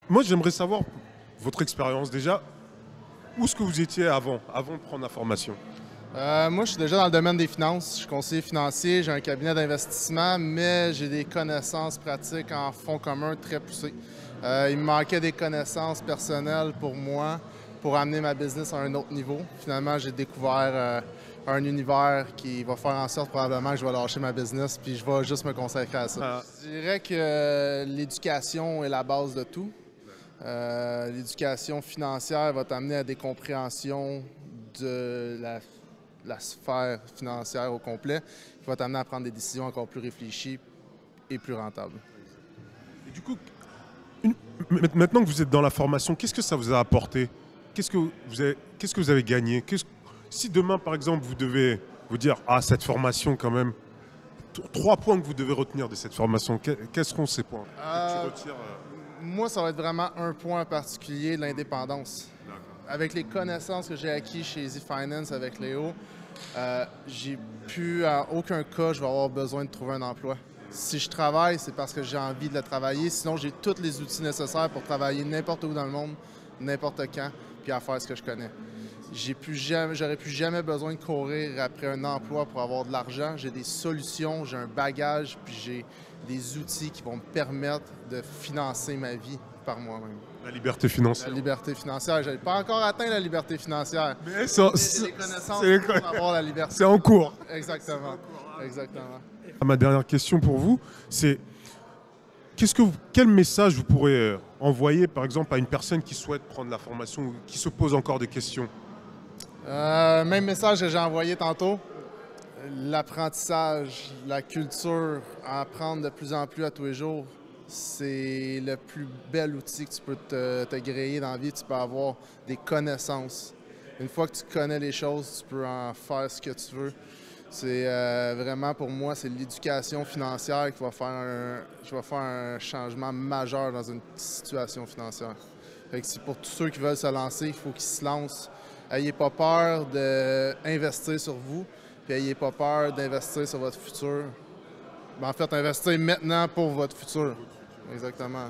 Moi, j'aimerais savoir votre expérience déjà. Où est-ce que vous étiez avant de prendre la formation? Moi, je suis déjà dans le domaine des finances. Je suis conseiller financier, j'ai un cabinet d'investissement, mais j'ai des connaissances pratiques en fonds communs très poussées. Il me manquait des connaissances personnelles pour moi pour amener ma business à un autre niveau. Finalement, j'ai découvert un univers qui va faire en sorte probablement que je vais lâcher ma business puis je vais juste me consacrer à ça. Ah, Je dirais que l'éducation est la base de tout. L'éducation financière va t'amener à des compréhensions de la sphère financière au complet, qui va t'amener à prendre des décisions encore plus réfléchies et plus rentables. et du coup, une- maintenant que vous êtes dans la formation, qu'est-ce que ça vous a apporté? Qu'est-ce que vous avez gagné? Si demain, par exemple, vous devez vous dire, ah, cette formation quand même, trois points que vous devez retenir de cette formation, quels seront ces points que tu retires? Moi, ça va être vraiment un point particulier, l'indépendance. D'accord. Avec les connaissances que j'ai acquises chez Easy Finance avec Léo, j'ai pu, en aucun cas, je vais avoir besoin de trouver un emploi. Si je travaille, c'est parce que j'ai envie de le travailler. Sinon, j'ai tous les outils nécessaires pour travailler n'importe où dans le monde, n'importe quand, puis à faire ce que je connais. J'aurais plus jamais besoin de courir après un emploi pour avoir de l'argent. J'ai des solutions, j'ai un bagage, puis j'ai des outils qui vont me permettre de financer ma vie par moi-même. La liberté La financière. liberté financière, je n'ai pas encore atteint la liberté financière. Mais J'ai les connaissances c'est- pour avoir la liberté. c'est en cours. Exactement. Exactement. Ma dernière question pour vous, c'est quel message vous pourrez envoyer, par exemple, à une personne qui souhaite prendre la formation ou qui se pose encore des questions? Même message que j'ai envoyé tantôt. L'apprentissage, la culture, à apprendre de plus en plus à tous les jours, c'est le plus bel outil que tu peux te griller dans la vie. Tu peux avoir des connaissances. Une fois que tu connais les choses, tu peux en faire ce que tu veux. C'est vraiment pour moi, c'est l'éducation financière qui va faire un changement majeur dans une situation financière. Fait que c'est pour tous ceux qui veulent se lancer, il faut qu'ils se lancent. Ayez pas peur d'investir sur vous, puis ayez pas peur d'investir sur votre futur. En fait, investir maintenant pour votre futur. Exactement.